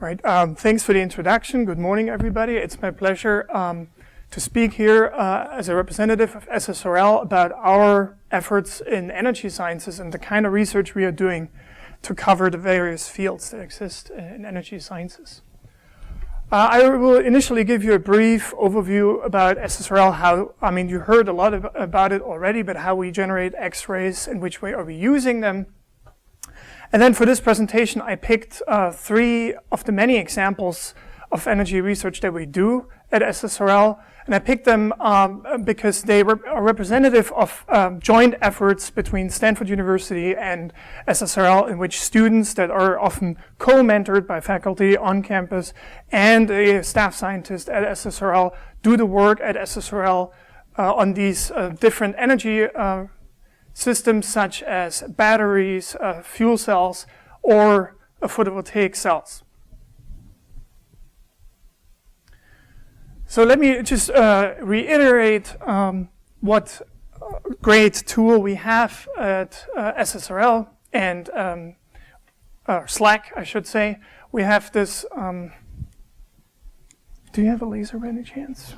Right. Thanks for the introduction. Good morning, everybody. It's my pleasure to speak here as a representative of SSRL about our efforts in energy sciences and the kind of research we are doing to cover the various fields that exist in energy sciences. I will initially give you a brief overview about SSRL, you heard a lot about it already, but how we generate X-rays, in which way are we using them. And then for this presentation, I picked 3 of the many examples of energy research that we do at SSRL. And I picked them because they are representative of joint efforts between Stanford University and SSRL, in which students that are often co-mentored by faculty on campus and a staff scientist at SSRL do the work at SSRL on these different energy systems, such as batteries, fuel cells, or photovoltaic cells. So let me just reiterate what great tool we have at SSRL and SLAC, I should say. We have this. Do you have a laser by any chance?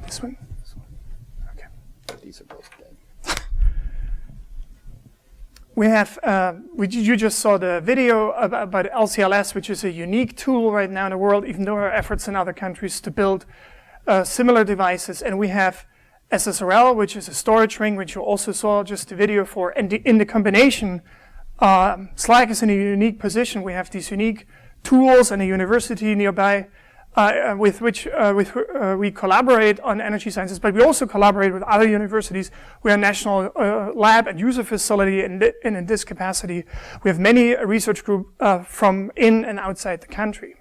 This one? Okay. These are both dead. We have, you just saw the video about LCLS, which is a unique tool right now in the world, even though there are efforts in other countries to build similar devices. And we have SSRL, which is a storage ring, which you also saw just the video for. And in the combination, SLAC is in a unique position. We have these unique tools and a university nearby with which we collaborate on energy sciences, but we also collaborate with other universities. We are a national lab and user facility, and in this capacity, we have many research groups from in and outside the country.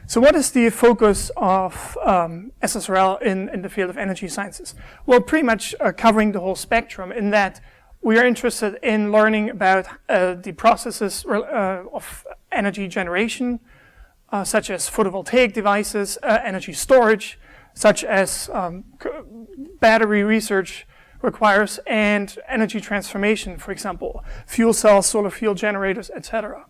So what is the focus of SSRL in the field of energy sciences? Well, pretty much covering the whole spectrum, in that we are interested in learning about the processes of energy generation, such as photovoltaic devices, energy storage, such as battery research requires, and energy transformation, for example, fuel cells, solar field generators, etc.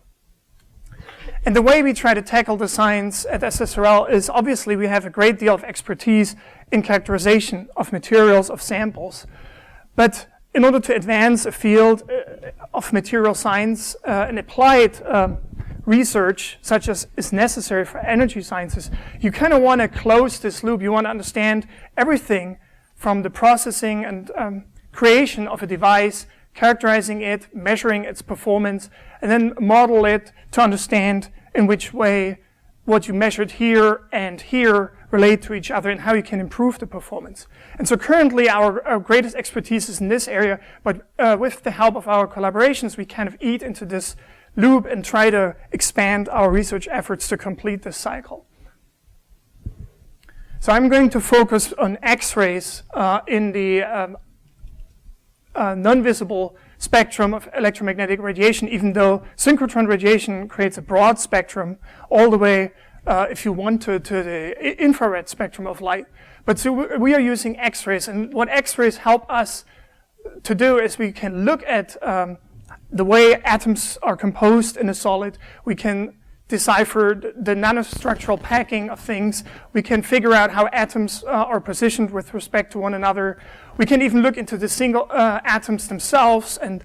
And the way we try to tackle the science at SSRL is, obviously, we have a great deal of expertise in characterization of materials, of samples. But in order to advance a field of material science and apply it research, such as is necessary for energy sciences, you kind of want to close this loop. You want to understand everything from the processing and creation of a device, characterizing it, measuring its performance, and then model it to understand in which way what you measured here and here relate to each other and how you can improve the performance. And so currently our greatest expertise is in this area, but with the help of our collaborations, we kind of eat into this loop and try to expand our research efforts to complete this cycle. So I'm going to focus on X-rays in the non-visible spectrum of electromagnetic radiation, even though synchrotron radiation creates a broad spectrum all the way, if you want, to the infrared spectrum of light. But so we are using X-rays, and what X-rays help us to do is we can look at the way atoms are composed in a solid. We can decipher the nanostructural packing of things. We can figure out how atoms are positioned with respect to one another. We can even look into the single atoms themselves and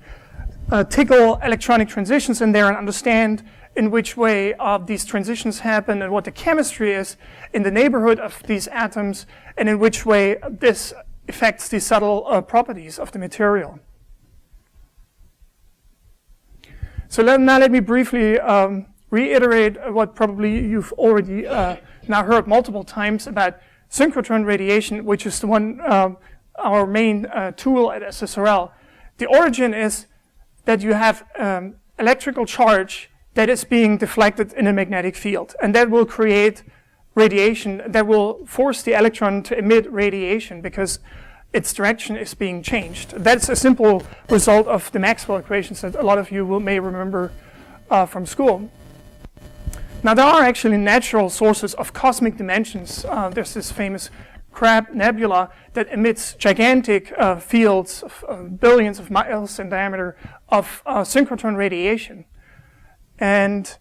tickle electronic transitions in there and understand in which way these transitions happen and what the chemistry is in the neighborhood of these atoms, and in which way this affects the subtle properties of the material. So now let me briefly reiterate what probably you've already now heard multiple times about synchrotron radiation, which is the one, our main tool at SSRL. The origin is that you have electrical charge that is being deflected in a magnetic field, and that will create radiation that will force the electron to emit radiation because its direction is being changed. That's a simple result of the Maxwell equations that a lot of you may remember from school. Now, there are actually natural sources of cosmic dimensions. There's this famous Crab Nebula that emits gigantic fields of billions of miles in diameter of synchrotron radiation. And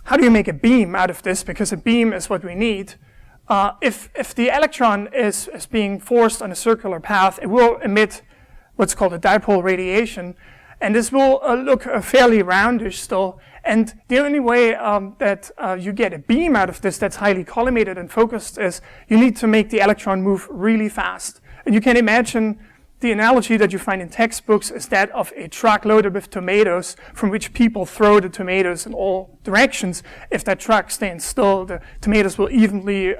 how do you make a beam out of this? Because a beam is what we need. If the electron is being forced on a circular path, it will emit what's called a dipole radiation. And this will look fairly roundish still. And the only way that you get a beam out of this that's highly collimated and focused is you need to make the electron move really fast. And you can imagine the analogy that you find in textbooks is that of a truck loaded with tomatoes from which people throw the tomatoes in all directions. If that truck stands still, the tomatoes will evenly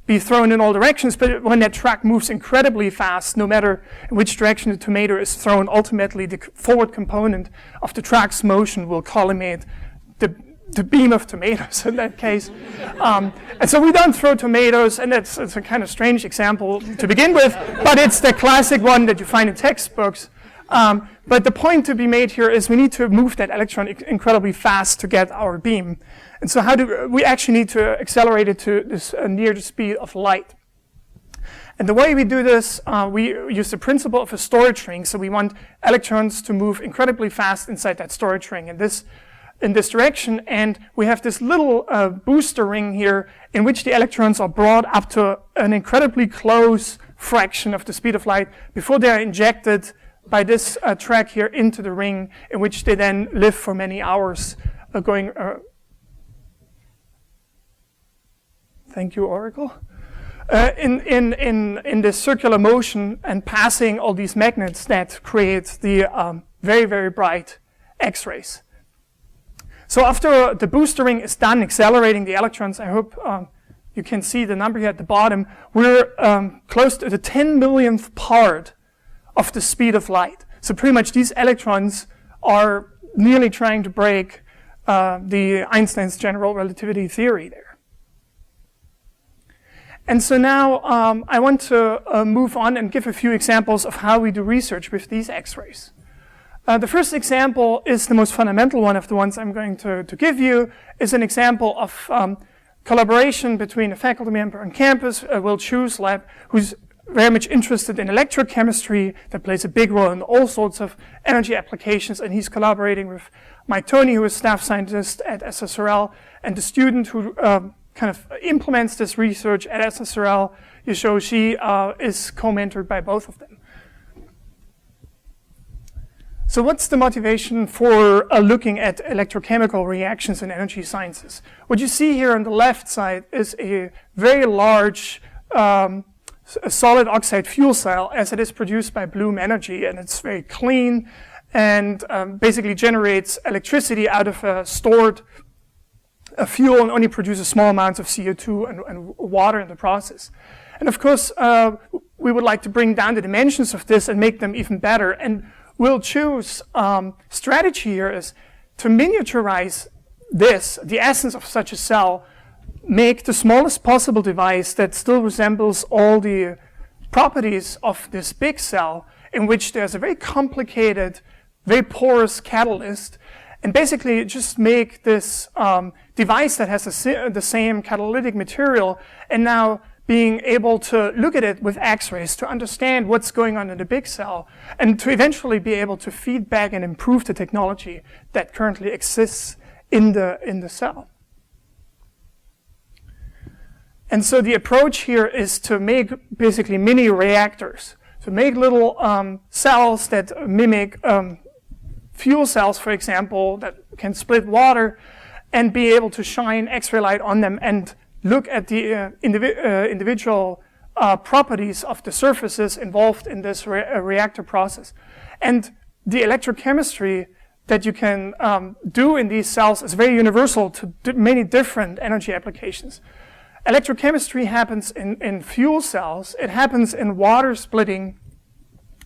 be thrown in all directions. But when that truck moves incredibly fast, no matter in which direction the tomato is thrown, ultimately the forward component of the truck's motion will collimate the beam of tomatoes in that case. And so we don't throw tomatoes, and it's a kind of strange example to begin with, but it's the classic one that you find in textbooks. But the point to be made here is we need to move that electron incredibly fast to get our beam. And so we actually need to accelerate it to this near the speed of light. And the way we do this, we use the principle of a storage ring. So we want electrons to move incredibly fast inside that storage ring in this direction. And we have this little booster ring here in which the electrons are brought up to an incredibly close fraction of the speed of light before they are injected by this track here into the ring, in which they then live for many hours going. Thank you, Oracle. In this circular motion and passing all these magnets that create the very, very bright X-rays. So after the booster ring is done accelerating the electrons, I hope you can see the number here at the bottom, we're close to the 10 millionth part of the speed of light. So pretty much these electrons are nearly trying to break Einstein's general relativity theory there. And so now I want to move on and give a few examples of how we do research with these X-rays. The first example is the most fundamental one of the ones I'm going to give you, is an example of collaboration between a faculty member on campus, Will Chu's lab, who's very much interested in electrochemistry that plays a big role in all sorts of energy applications, and he's collaborating with Mike Toney, who is staff scientist at SSRL, and the student who kind of implements this research at SSRL, Yashou Shi, is co-mentored by both of them. So what's the motivation for looking at electrochemical reactions in energy sciences? What you see here on the left side is a very large solid oxide fuel cell as it is produced by Bloom Energy, and it's very clean and basically generates electricity out of stored fuel and only produces small amounts of CO2 and water in the process. And of course, we would like to bring down the dimensions of this and make them even better. And Will Chu's strategy here is to miniaturize this, the essence of such a cell, make the smallest possible device that still resembles all the properties of this big cell, in which there's a very complicated, very porous catalyst, and basically just make this device that has the same catalytic material, and now being able to look at it with X-rays to understand what's going on in the big cell, and to eventually be able to feed back and improve the technology that currently exists in the cell. And so the approach here is to make basically mini reactors. So make little cells that mimic fuel cells, for example, that can split water, and be able to shine X-ray light on them and look at the individual properties of the surfaces involved in this reactor process. And the electrochemistry that you can do in these cells is very universal to many different energy applications. Electrochemistry happens in fuel cells, it happens in water splitting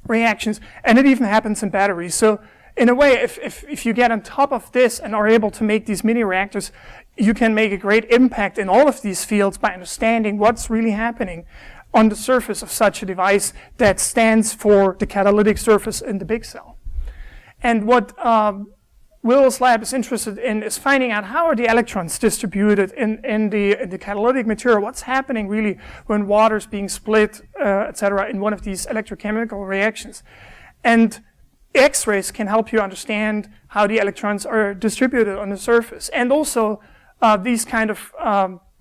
reactions, and it even happens in batteries. So in a way, if you get on top of this and are able to make these mini reactors, you can make a great impact in all of these fields by understanding what's really happening on the surface of such a device that stands for the catalytic surface in the big cell. And what Will's lab is interested in is finding out how are the electrons distributed in the catalytic material, what's happening really when water's being split, etc., in one of these electrochemical reactions. And X-rays can help you understand how the electrons are distributed on the surface. And also, these kind of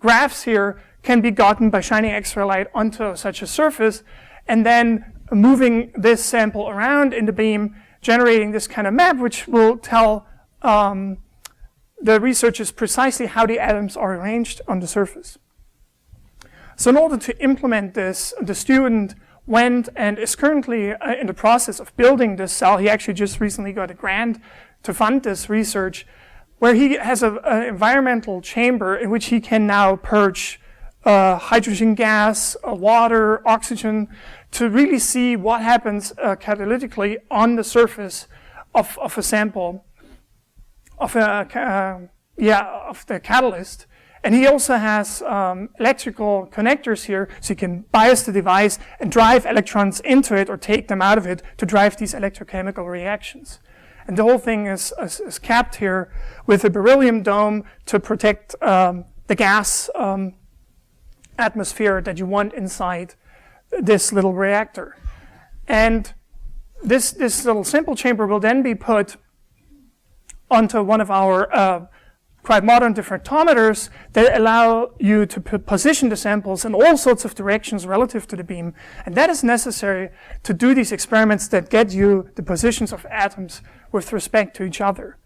graphs here can be gotten by shining X-ray light onto such a surface, and then moving this sample around in the beam, generating this kind of map, which will tell the researchers precisely how the atoms are arranged on the surface. So in order to implement this, the student went and is currently in the process of building this cell. He actually just recently got a grant to fund this research, where he has an environmental chamber in which he can now purge hydrogen gas, water, oxygen, to really see what happens catalytically on the surface of a sample, of the catalyst. And he also has electrical connectors here, so you can bias the device and drive electrons into it or take them out of it to drive these electrochemical reactions. And the whole thing is capped here with a beryllium dome to protect the gas atmosphere that you want inside this little reactor. And this little sample chamber will then be put onto one of our quite modern differentimeters that allow you to position the samples in all sorts of directions relative to the beam. And that is necessary to do these experiments that get you the positions of atoms with respect to each other.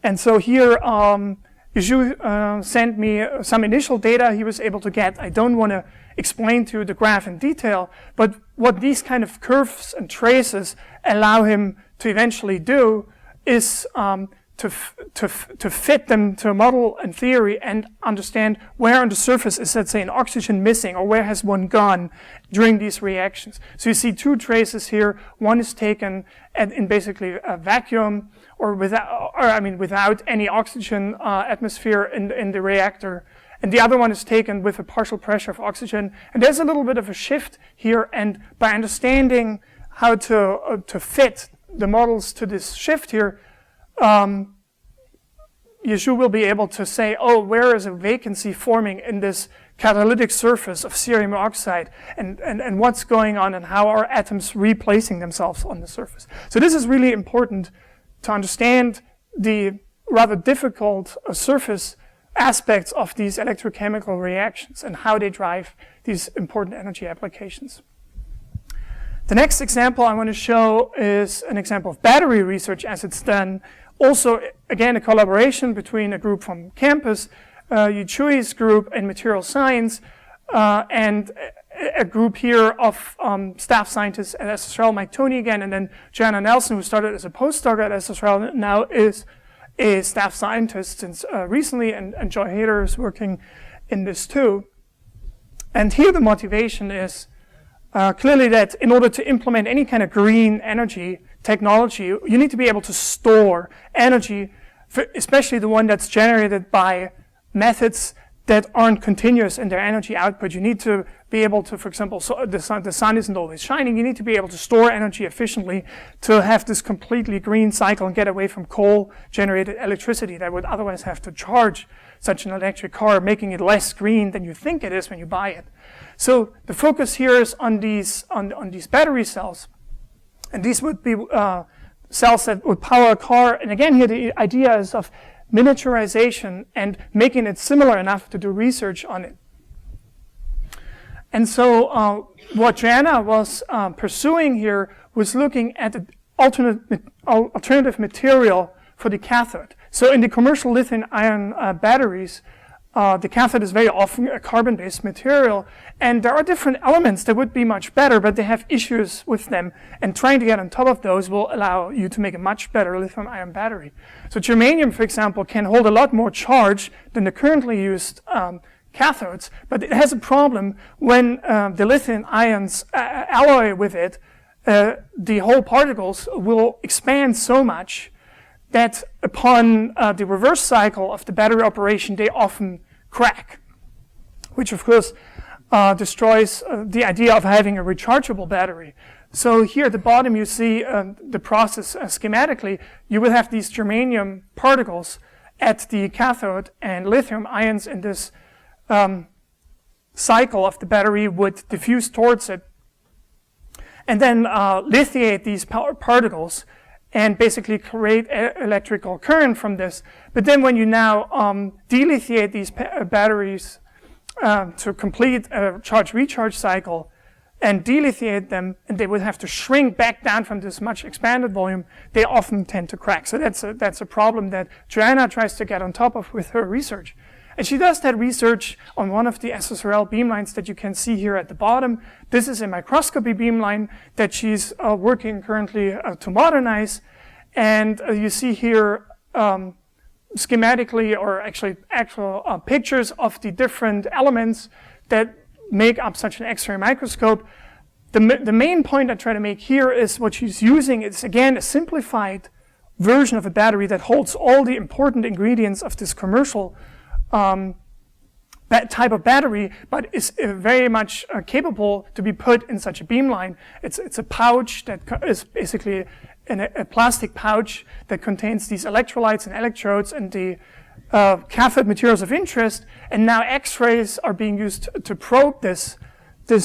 And so here, Yiju sent me some initial data he was able to get. I don't want to explain to you the graph in detail, but what these kind of curves and traces allow him to eventually do is to fit them to a model and theory and understand where on the surface is, let's say, an oxygen missing, or where has one gone during these reactions. So you see two traces here. One is taken in basically a vacuum, or without any oxygen atmosphere in the reactor. And the other one is taken with a partial pressure of oxygen. And there's a little bit of a shift here. And by understanding how to fit the models to this shift here, Yiju will be able to say, oh, where is a vacancy forming in this catalytic surface of cerium oxide, and what's going on, and how are atoms replacing themselves on the surface. So this is really important to understand the rather difficult surface aspects of these electrochemical reactions and how they drive these important energy applications. The next example I want to show is an example of battery research as it's done. Also, again, a collaboration between a group from campus, Yuchui's group in material science, and a group here of staff scientists at SSRL, Mike Toney again, and then Jana Nelson, who started as a postdoc at SSRL, now is a staff scientist since recently, and Joy Hader is working in this too. And here the motivation is clearly that in order to implement any kind of green energy technology, you need to be able to store energy, especially the one that's generated by methods that aren't continuous in their energy output. You need to be able to, for example, so the sun isn't always shining. You need to be able to store energy efficiently to have this completely green cycle and get away from coal-generated electricity that would otherwise have to charge such an electric car, making it less green than you think it is when you buy it. So the focus here is on these battery cells. And these would be cells that would power a car. And again, here the idea is of miniaturization and making it similar enough to do research on it. And so what Joanna was pursuing here was looking at the alternative material for the cathode. So in the commercial lithium-ion batteries, the cathode is very often a carbon-based material, and there are different elements that would be much better, but they have issues with them, and trying to get on top of those will allow you to make a much better lithium-ion battery. So germanium, for example, can hold a lot more charge than the currently used cathodes, but it has a problem when the lithium ions alloy with it. The whole particles will expand so much that upon the reverse cycle of the battery operation, they often crack, which of course destroys the idea of having a rechargeable battery. So here at the bottom you see the process schematically. You will have these germanium particles at the cathode, and lithium ions in this cycle of the battery would diffuse towards it. and then lithiate these particles and basically create electrical current from this. But then when you now delithiate these batteries to complete a charge-recharge cycle and delithiate them, and they would have to shrink back down from this much expanded volume, they often tend to crack. So that's a problem that Joanna tries to get on top of with her research. And she does that research on one of the SSRL beamlines that you can see here at the bottom. This is a microscopy beamline that she's working currently to modernize. And you see here schematically, or actually actual pictures of the different elements that make up such an X-ray microscope. The main point I try to make here is what she's using is, again, a simplified version of a battery that holds all the important ingredients of this commercial type of battery, but is very much capable to be put in such a beamline. It's a pouch that is basically a plastic pouch that contains these electrolytes and electrodes and the cathode materials of interest, and now X-rays are being used to probe this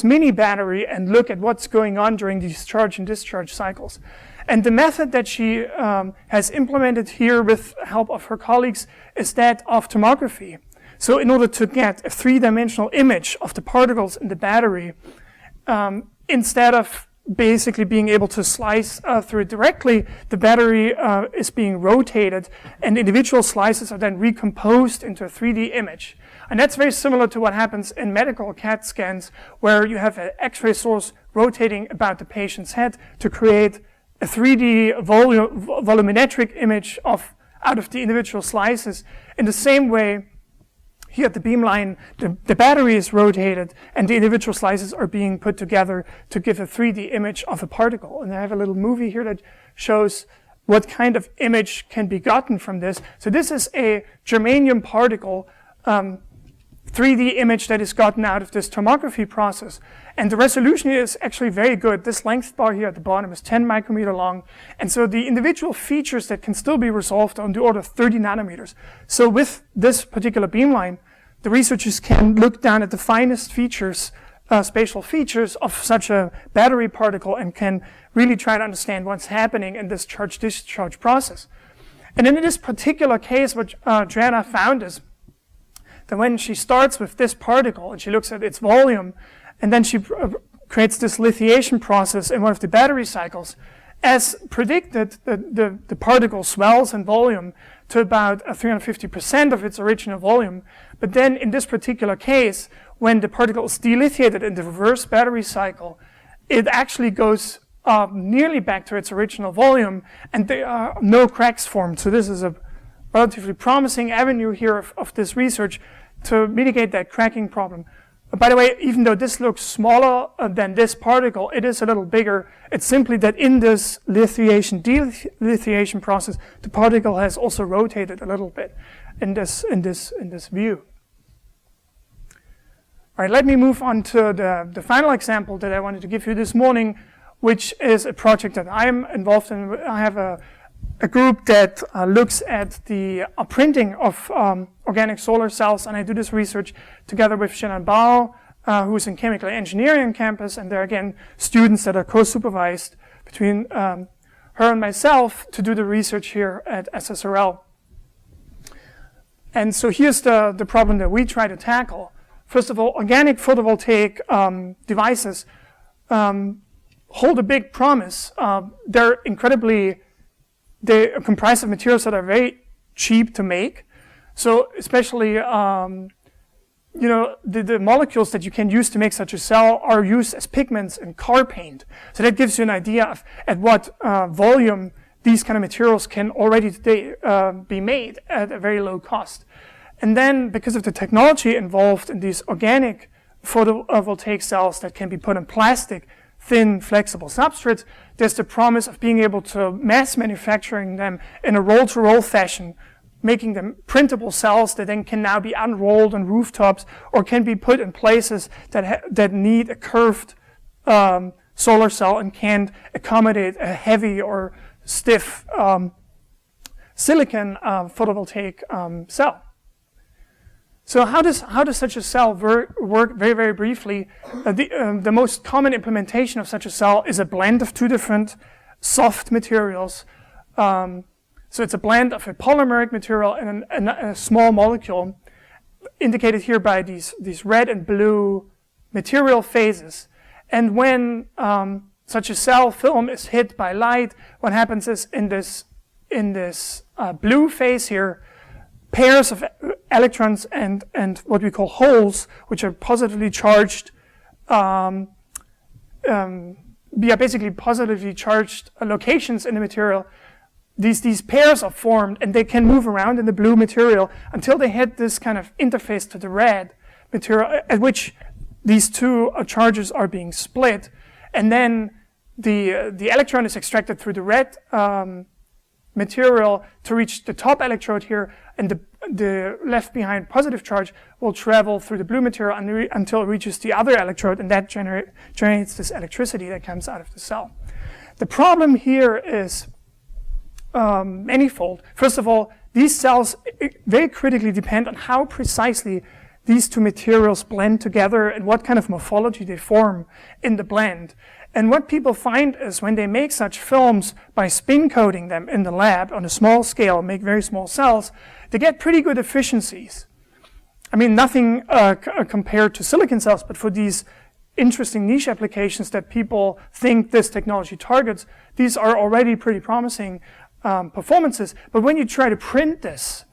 mini battery and look at what's going on during these charge and discharge cycles. And the method that she has implemented here with help of her colleagues is that of tomography. So in order to get a three-dimensional image of the particles in the battery, instead of basically being able to slice through it directly, the battery is being rotated, and individual slices are then recomposed into a 3D image. And that's very similar to what happens in medical CAT scans, where you have an X-ray source rotating about the patient's head to create a 3D volumetric image out of the individual slices. In the same way, here at the beamline, the battery is rotated and the individual slices are being put together to give a 3D image of a particle. And I have a little movie here that shows what kind of image can be gotten from this. So this is a germanium particle 3D image that is gotten out of this tomography process. And the resolution is actually very good. This length bar here at the bottom is 10 micrometer long. And so the individual features that can still be resolved are on the order of 30 nanometers. So with this particular beamline, the researchers can look down at the finest features, spatial features of such a battery particle and can really try to understand what's happening in this charge-discharge process. And in this particular case, what Joanna found is that when she starts with this particle and she looks at its volume, and then she creates this lithiation process in one of the battery cycles, as predicted, the particle swells in volume to about 350% of its original volume. But then in this particular case, when the particle is delithiated in the reverse battery cycle, it actually goes nearly back to its original volume, and there are no cracks formed. So this is a relatively promising avenue here of this research to mitigate that cracking problem. By the way, even though this looks smaller than this particle, it is a little bigger. It's simply that in this delithiation process, the particle has also rotated a little bit in this view. All right, let me move on to the final example that I wanted to give you this morning, which is a project that I'm involved in. I have a group that looks at the printing of organic solar cells, and I do this research together with Shannon Bao, who's in chemical engineering campus, and there are again students that are co-supervised between her and myself to do the research here at SSRL. And so here's the problem that we try to tackle. First of all, organic photovoltaic devices hold a big promise. They are comprised of materials that are very cheap to make. So especially, the molecules that you can use to make such a cell are used as pigments in car paint. So that gives you an idea of at what volume these kind of materials can already today be made at a very low cost. And then because of the technology involved in these organic photovoltaic cells that can be put in plastic, thin, flexible substrates, there's the promise of being able to mass manufacturing them in a roll-to-roll fashion, making them printable cells that then can now be unrolled on rooftops or can be put in places that need a curved solar cell and can't accommodate a heavy or stiff silicon photovoltaic cell. So how does such a cell work? Very, very briefly, the most common implementation of such a cell is a blend of two different soft materials. So it's a blend of a polymeric material and a small molecule, indicated here by these red and blue material phases. And when such a cell film is hit by light, what happens is in this blue phase here, pairs of electrons and what we call holes, which are positively charged, basically positively charged locations in the material. These pairs are formed, and they can move around in the blue material until they hit this kind of interface to the red material, at which these two charges are being split, and then the electron is extracted through the red material to reach the top electrode here, and the left behind positive charge will travel through the blue material until it reaches the other electrode, and that generates this electricity that comes out of the cell. The problem here is manifold. First of all, these cells very critically depend on how precisely these two materials blend together and what kind of morphology they form in the blend. And what people find is when they make such films by spin coating them in the lab on a small scale, make very small cells, they get pretty good efficiencies. I mean, nothing compared to silicon cells, but for these interesting niche applications that people think this technology targets, these are already pretty promising performances. But when you try to print this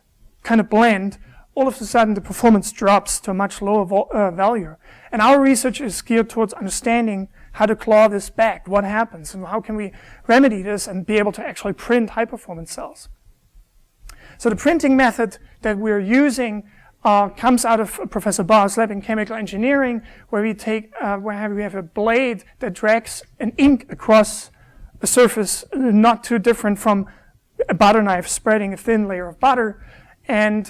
kind of blend, all of a sudden the performance drops to a much lower value. And our research is geared towards understanding how to claw this back, what happens, and how can we remedy this and be able to actually print high-performance cells. So the printing method that we're using comes out of Professor Barr's lab in chemical engineering, where we have a blade that drags an ink across a surface not too different from a butter knife spreading a thin layer of butter, and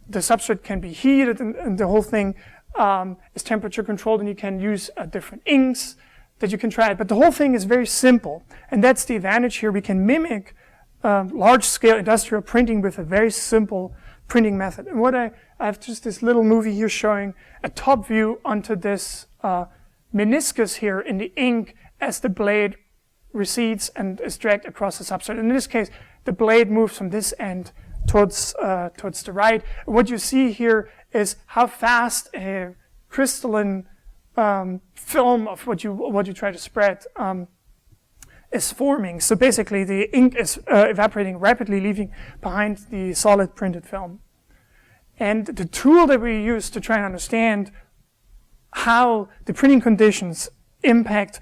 the substrate can be heated, and the whole thing is temperature controlled, and you can use different inks that you can try. But the whole thing is very simple, and that's the advantage here. We can mimic large-scale industrial printing with a very simple printing method. And what I have just this little movie here showing a top view onto this meniscus here in the ink as the blade recedes and is dragged across the substrate. In this case, the blade moves from this end towards the right. What you see here is how fast a crystalline film of what you try to spread is forming. So basically, the ink is evaporating rapidly, leaving behind the solid printed film. And the tool that we use to try and understand how the printing conditions impact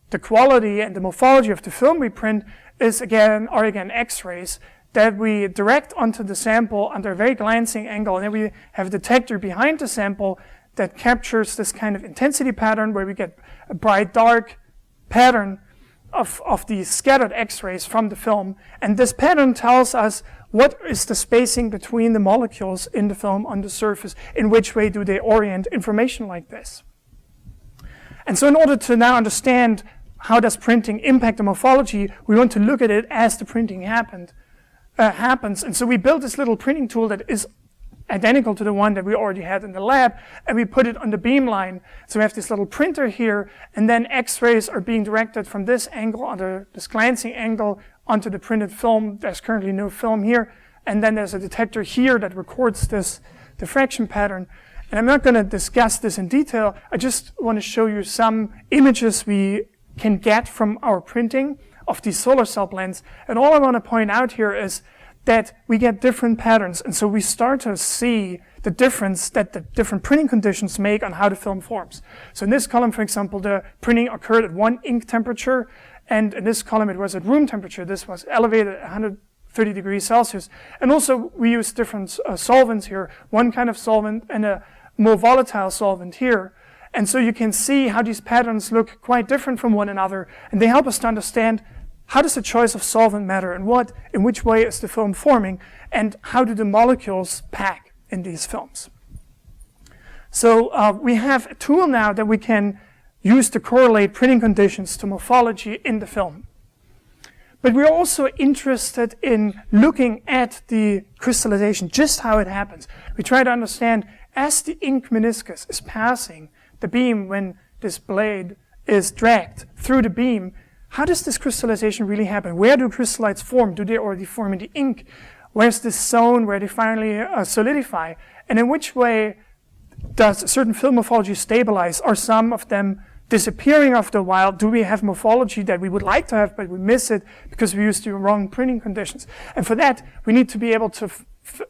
the quality and the morphology of the film we print are again Xrays that we direct onto the sample under a very glancing angle. And then we have a detector behind the sample that captures this kind of intensity pattern where we get a bright dark pattern of these scattered X-rays from the film. And this pattern tells us what is the spacing between the molecules in the film on the surface, in which way do they orient information like this. And so in order to now understand how does printing impact the morphology, we want to look at it as the printing happens. And so we built this little printing tool that is identical to the one that we already had in the lab, and we put it on the beamline. So we have this little printer here, and then X-rays are being directed from this angle, under this glancing angle, onto the printed film. There's currently no film here, and then there's a detector here that records this diffraction pattern. And I'm not going to discuss this in detail. I just want to show you some images we can get from our printing of these solar cell blends. And all I want to point out here is that we get different patterns. And so we start to see the difference that the different printing conditions make on how the film forms. So in this column, for example, the printing occurred at 1 ink temperature. And in this column, it was at room temperature. This was elevated at 130 degrees Celsius. And also, we use different solvents here. One kind of solvent and a more volatile solvent here. And so you can see how these patterns look quite different from one another. And they help us to understand how does the choice of solvent matter, and in which way is the film forming, and how do the molecules pack in these films. So we have a tool now that we can use to correlate printing conditions to morphology in the film. But we're also interested in looking at the crystallization, just how it happens. We try to understand as the ink meniscus is passing the beam when this blade is dragged through the beam, how does this crystallization really happen? Where do crystallites form? Do they already form in the ink? Where's this zone where they finally solidify? And in which way does a certain film morphology stabilize? Are some of them disappearing after a while? Do we have morphology that we would like to have, but we miss it because we used the wrong printing conditions? And for that, we need to be able to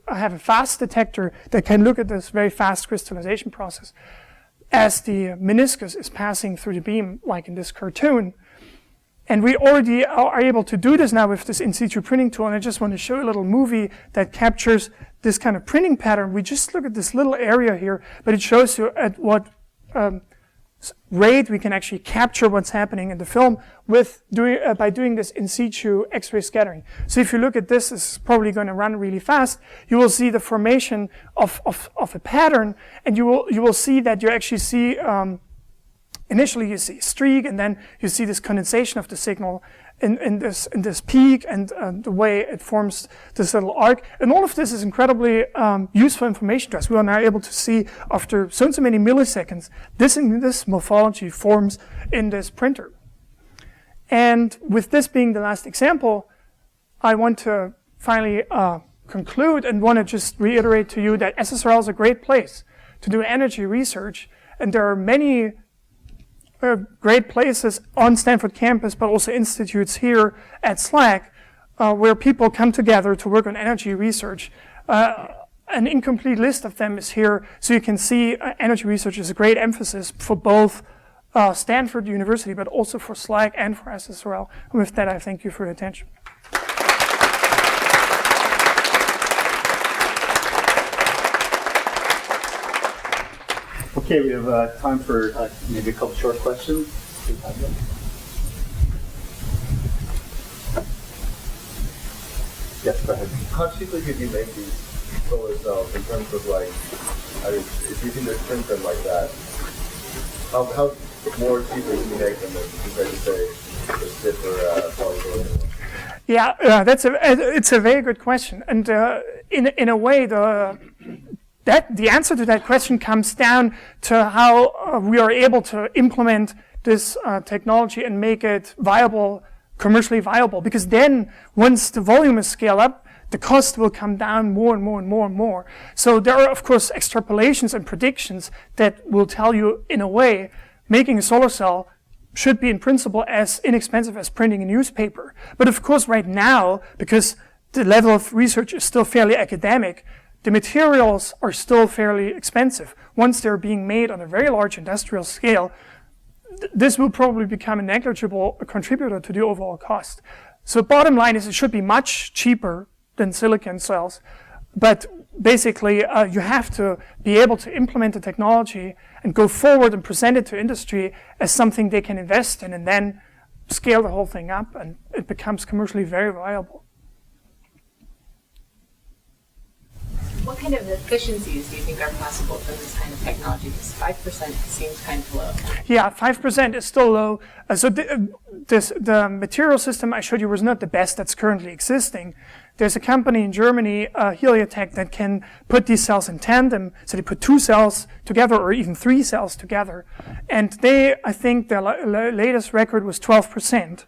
have a fast detector that can look at this very fast crystallization process as the meniscus is passing through the beam, like in this cartoon. And we already are able to do this now with this in situ printing tool. And I just want to show you a little movie that captures this kind of printing pattern. We just look at this little area here, but it shows you at what rate we can actually capture what's happening in the film by doing this in situ X-ray scattering. So if you look at this, it's probably going to run really fast. You will see the formation of a pattern, and you will see that you actually see initially you see a streak, and then you see this condensation of the signal in this peak, and the way it forms this little arc. And all of this is incredibly useful information to us. We are now able to see after so and so many milliseconds this morphology forms in this printer. And with this being the last example, I want to finally conclude and want to just reiterate to you that SSRL is a great place to do energy research, and there are many great places on Stanford campus, but also institutes here at SLAC, where people come together to work on energy research. An incomplete list of them is here, so you can see energy research is a great emphasis for both Stanford University, but also for SLAC and for SSRL. And with that, I thank you for your attention. Okay, we have time for maybe a couple short questions. Yes, go ahead. How cheaply could you make these solar cells in terms of like, if you can just print them like that, how more cheaply can you make them compared to say the SIP or polysilicon? Yeah, it's a very good question, and in a way the answer to that question comes down to how we are able to implement this technology and make it viable, commercially viable. Because then, once the volume is scaled up, the cost will come down more and more and more and more. So there are, of course, extrapolations and predictions that will tell you, in a way, making a solar cell should be, in principle, as inexpensive as printing a newspaper. But of course, right now, because the level of research is still fairly academic, the materials are still fairly expensive. Once they're being made on a very large industrial scale, this will probably become a negligible contributor to the overall cost. So bottom line is it should be much cheaper than silicon cells. But basically, you have to be able to implement the technology and go forward and present it to industry as something they can invest in, and then scale the whole thing up, and it becomes commercially very viable. What kind of efficiencies do you think are possible from this kind of technology? Because 5% seems kind of low. Yeah, 5% is still low. So the material system I showed you was not the best that's currently existing. There's a company in Germany, Heliotech, that can put these cells in tandem. So they put 2 cells together, or even 3 cells together. And I think their latest record was 12%.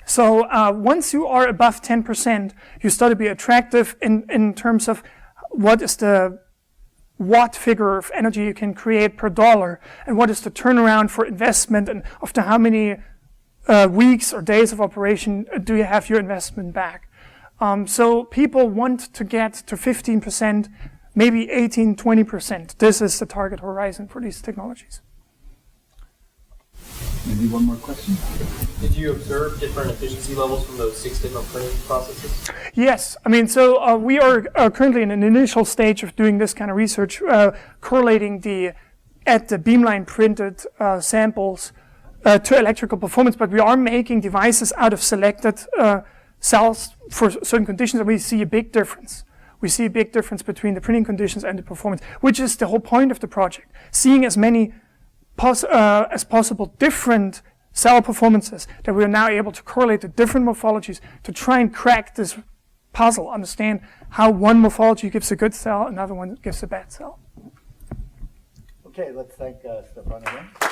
So once you are above 10%, you start to be attractive in terms of what is the watt figure of energy you can create per dollar, and what is the turnaround for investment, and after how many weeks or days of operation do you have your investment back. So people want to get to 15%, maybe 18, 20%. This is the target horizon for these technologies. Maybe one more question? Did you observe different efficiency levels from those 6 different printing processes? Yes. I mean, so we are currently in an initial stage of doing this kind of research, correlating the beamline printed samples to electrical performance, but we are making devices out of selected cells for certain conditions, and we see a big difference. We see a big difference between the printing conditions and the performance, which is the whole point of the project, seeing as many as possible different cell performances that we are now able to correlate to different morphologies to try and crack this puzzle, understand how one morphology gives a good cell, another one gives a bad cell. Okay, let's thank Stefan again.